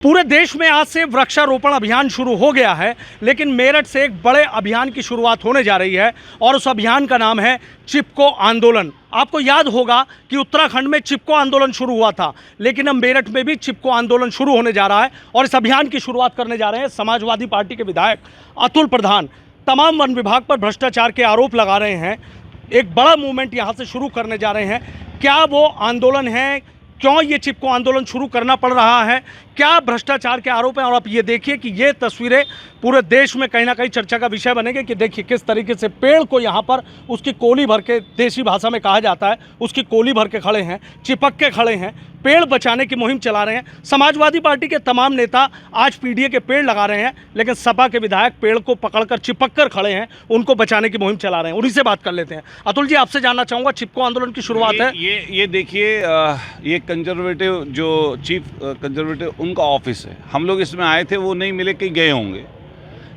पूरे देश में आज से वृक्षारोपण अभियान शुरू हो गया है, लेकिन मेरठ से एक बड़े अभियान की शुरुआत होने जा रही है और उस अभियान का नाम है चिपको आंदोलन। आपको याद होगा कि उत्तराखंड में चिपको आंदोलन शुरू हुआ था, लेकिन अब मेरठ में भी चिपको आंदोलन शुरू होने जा रहा है और इस अभियान की शुरुआत करने जा रहे हैं समाजवादी पार्टी के विधायक अतुल प्रधान। तमाम वन विभाग पर भ्रष्टाचार के आरोप लगा रहे हैं। एक बड़ा मूवमेंट यहाँ से शुरू करने जा रहे हैं। क्या वो आंदोलन है, क्यों ये चिपको आंदोलन शुरू करना पड़ रहा है, क्या भ्रष्टाचार के आरोप हैं, और आप ये देखिए कि ये तस्वीरें पूरे देश में कहीं ना कहीं चर्चा का विषय बनेंगे कि देखिए किस तरीके से पेड़ को यहाँ पर उसकी कोली भर के, देसी भाषा में कहा जाता है, उसकी कोली भर के खड़े हैं, चिपक के खड़े हैं, पेड़ बचाने की मुहिम चला रहे हैं। समाजवादी पार्टी के तमाम नेता आज पीडीए के पेड़ लगा रहे हैं, लेकिन सपा के विधायक पेड़ को पकड़कर चिपक कर खड़े हैं, उनको बचाने की मुहिम चला रहे हैं। उन्हीं से बात कर लेते हैं। अतुल जी, आपसे जानना चाहूँगा, चिपको आंदोलन की शुरुआत है। ये देखिए, ये कंजर्वेटिव जो चीफ कंजर्वेटिव उनका ऑफिस है। हम लोग इसमें आए थे, वो नहीं मिले, कहीं गए होंगे,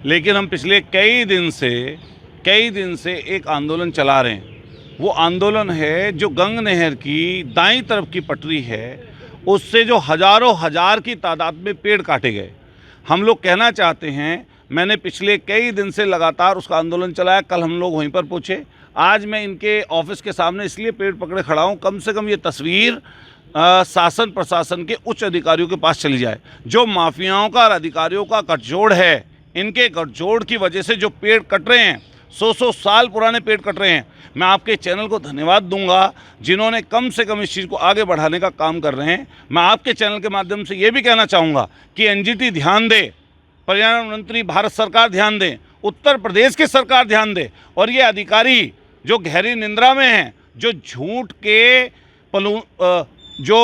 लेकिन हम पिछले कई दिन से एक आंदोलन चला रहे हैं। वो आंदोलन है जो गंग नहर की दाईं तरफ की पटरी है, उससे जो हजारों हजार की तादाद में पेड़ काटे गए। हम लोग कहना चाहते हैं, मैंने पिछले कई दिन से लगातार उसका आंदोलन चलाया। कल हम लोग वहीं पर पहुँचे, आज मैं इनके ऑफिस के सामने इसलिए पेड़ पकड़े खड़ा हूँ, कम से कम ये तस्वीर शासन प्रशासन के उच्च अधिकारियों के पास चली जाए। जो माफियाओं का और अधिकारियों का गठजोड़ है, इनके गठजोड़ की वजह से जो पेड़ कट रहे हैं, 100 साल पुराने पेड़ कट रहे हैं। मैं आपके चैनल को धन्यवाद दूंगा जिन्होंने कम से कम इस चीज़ को आगे बढ़ाने का काम कर रहे हैं। मैं आपके चैनल के माध्यम से ये भी कहना चाहूँगा कि एनजीटी ध्यान दे, पर्यावरण मंत्री भारत सरकार ध्यान दें, उत्तर प्रदेश की सरकार ध्यान दे, और ये अधिकारी जो गहरी निंद्रा में हैं, जो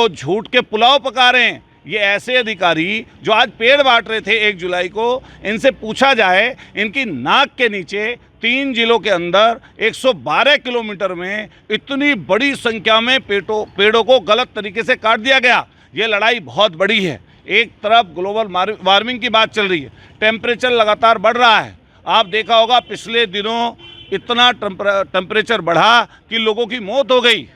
झूठ के पुलाव पका रहे हैं, ये ऐसे अधिकारी जो आज पेड़ बांट रहे थे 1 जुलाई को, इनसे पूछा जाए, इनकी नाक के नीचे 3 जिलों के अंदर 112 किलोमीटर में इतनी बड़ी संख्या में पेड़ों को गलत तरीके से काट दिया गया। ये लड़ाई बहुत बड़ी है। एक तरफ ग्लोबल वार्मिंग की बात चल रही है, टेम्परेचर लगातार बढ़ रहा है। आप देखा होगा पिछले दिनों इतना टेम्परेचर बढ़ा कि लोगों की मौत हो गई।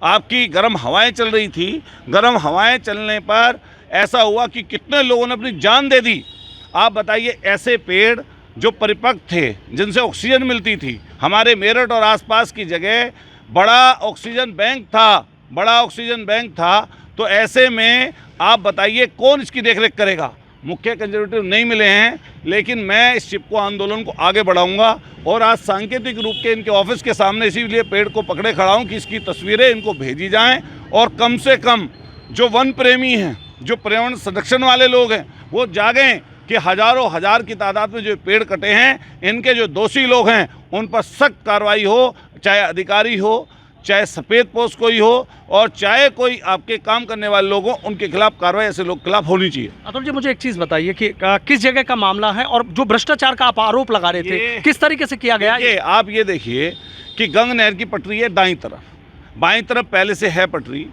आपकी गर्म हवाएं चल रही थी, गर्म हवाएं चलने पर ऐसा हुआ कि कितने लोगों ने अपनी जान दे दी। आप बताइए, ऐसे पेड़ जो परिपक्व थे, जिनसे ऑक्सीजन मिलती थी, हमारे मेरठ और आसपास की जगह बड़ा ऑक्सीजन बैंक था, तो ऐसे में आप बताइए कौन इसकी देखरेख करेगा। मुख्य कंजर्वेटिव नहीं मिले हैं, लेकिन मैं इस चिपको आंदोलन को आगे बढ़ाऊंगा और आज सांकेतिक रूप के इनके ऑफिस के सामने इसीलिए पेड़ को पकड़े खड़ा हूं कि इसकी तस्वीरें इनको भेजी जाएं, और कम से कम जो वन प्रेमी हैं, जो पर्यावरण संरक्षण वाले लोग हैं, वो जागें कि हजारों हजार की तादाद में जो पेड़ कटे हैं, इनके जो दोषी लोग हैं उन पर सख्त कार्रवाई हो, चाहे अधिकारी हो, चाहे सफ़ेद पोस्ट कोई हो, और चाहे कोई आपके काम करने वाले लोग हों, उनके खिलाफ कार्रवाई ऐसे लोग खिलाफ होनी चाहिए। अतुल जी, मुझे एक चीज़ बताइए कि किस जगह का मामला है, और जो भ्रष्टाचार का आप आरोप लगा रहे थे, किस तरीके से किया गया? आप ये देखिए कि गंग नहर की पटरी है दाईं तरफ, बाईं तरफ पहले से है पटरी,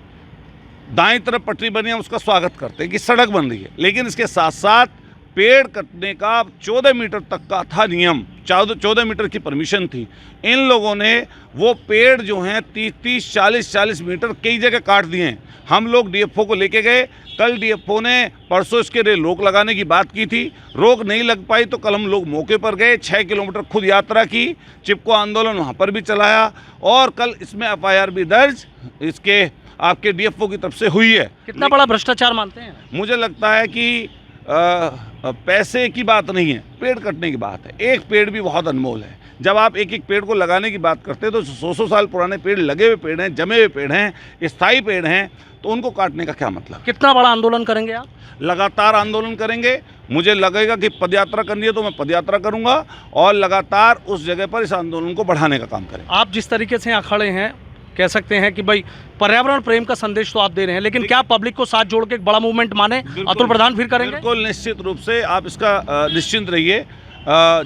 दाईं तरफ पटरी बनी है, उसका स्वागत करते हैं कि सड़क बन रही है, लेकिन इसके साथ साथ पेड़ कटने का 14 मीटर तक का था नियम, 14 मीटर की परमिशन थी। इन लोगों ने वो पेड़ जो हैं 30-30, 40-40 मीटर कई जगह काट दिए हैं। हम लोग डीएफओ को लेके गए, कल डीएफओ ने परसों इसके लिए रोक लगाने की बात की थी, रोक नहीं लग पाई, तो कल हम लोग मौके पर गए, 6 किलोमीटर खुद यात्रा की, चिपको आंदोलन वहाँ पर भी चलाया, और कल इसमें FIR भी दर्ज इसके आपके डीएफओ की तरफ से हुई है। कितना बड़ा भ्रष्टाचार मानते हैं? मुझे लगता है कि पैसे की बात नहीं है, पेड़ कटने की बात है। एक पेड़ भी बहुत अनमोल है। जब आप एक पेड़ को लगाने की बात करते हैं, तो 100 साल पुराने पेड़, लगे हुए पेड़ हैं, जमे हुए पेड़ हैं, स्थायी पेड़ हैं, तो उनको काटने का क्या मतलब? कितना बड़ा आंदोलन करेंगे आप? लगातार आंदोलन करेंगे। मुझे लगेगा कि पदयात्रा करनी है तो मैं पदयात्रा करूँगा, और लगातार उस जगह पर इस आंदोलन को बढ़ाने का काम करें। आप जिस तरीके से यहाँ खड़े हैं, कह सकते हैं कि भाई पर्यावरण प्रेम का संदेश तो आप दे रहे हैं, लेकिन क्या पब्लिक को साथ जोड़ के एक बड़ा मूवमेंट माने अतुल प्रधान फिर करेंगे? बिल्कुल, निश्चित रूप से आप इसका निश्चिंत रहिए।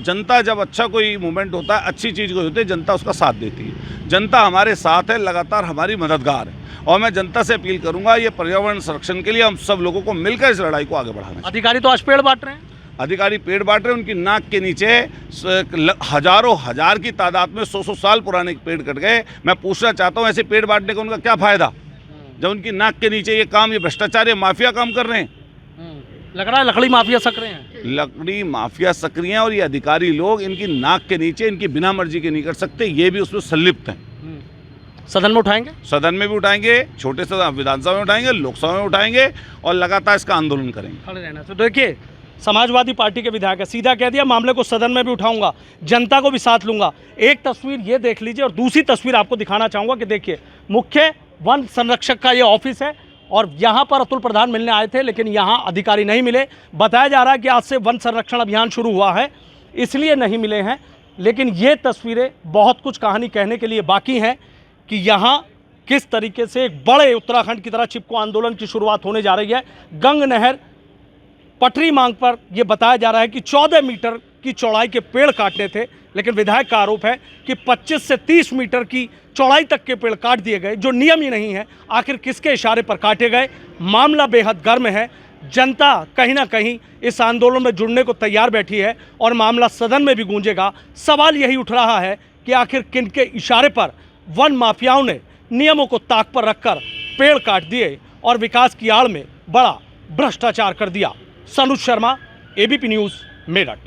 जनता जब अच्छा कोई मूवमेंट होता है, अच्छी चीज़ कोई होती है, जनता उसका साथ देती है। जनता हमारे साथ है, लगातार हमारी मददगार है, और मैं जनता से अपील करूंगा, ये पर्यावरण संरक्षण के लिए हम सब लोगों को मिलकर इस लड़ाई को आगे बढ़ाना। अधिकारी तो आज पेड़ बांट रहे हैं, अधिकारी पेड़ बांट रहे हैं, उनकी नाक के नीचे हजारों हजार की तादाद में 100 साल पुराने पेड़ कट गए। मैं पूछना चाहता हूँ, ऐसे पेड़ बांटने का उनका क्या फ़ायदा, जब उनकी नाक के नीचे ये काम, ये भ्रष्टाचार, ये माफिया काम कर रहे हैं। लग रहा है लकड़ी माफिया सक्रिय हैं। लकड़ी माफिया सक्रिय हैं और ये अधिकारी लोग इनकी नाक के नीचे इनकी बिना मर्जी के नहीं कर सकते, ये भी उसमें संलिप्त हैं। सदन में उठाएंगे, सदन में भी उठाएंगे, छोटे सदन विधानसभा में उठाएंगे, लोकसभा में उठाएंगे और लगातार इसका आंदोलन करेंगे। खड़े रहना। तो देखिए, समाजवादी पार्टी के विधायक है, सीधा कह दिया मामले को सदन में भी उठाऊंगा, जनता को भी साथ लूंगा। एक तस्वीर ये देख लीजिए और दूसरी तस्वीर आपको दिखाना चाहूँगा कि देखिए, मुख्य वन संरक्षक का ये ऑफिस है और यहाँ पर अतुल प्रधान मिलने आए थे, लेकिन यहाँ अधिकारी नहीं मिले। बताया जा रहा है कि आज से वन संरक्षण अभियान शुरू हुआ है, इसलिए नहीं मिले हैं। लेकिन ये तस्वीरें बहुत कुछ कहानी कहने के लिए बाकी हैं कि यहाँ किस तरीके से एक बड़े उत्तराखंड की तरह चिपको आंदोलन की शुरुआत होने जा रही है। गंग नहर पटरी मांग पर यह बताया जा रहा है कि 14 मीटर की चौड़ाई के पेड़ काटने थे, लेकिन विधायक का आरोप है कि 25 से 30 मीटर की चौड़ाई तक के पेड़ काट दिए गए, जो नियम ही नहीं है। आखिर किसके इशारे पर काटे गए? मामला बेहद गर्म है। जनता कहीं ना कहीं इस आंदोलन में जुड़ने को तैयार बैठी है और मामला सदन में भी गूंजेगा। सवाल यही उठ रहा है कि आखिर किनके इशारे पर वन माफियाओं ने नियमों को ताक पर रखकर पेड़ काट दिए और विकास की आड़ में बड़ा भ्रष्टाचार कर दिया। Sanuj Sharma, ABP news, Meerut.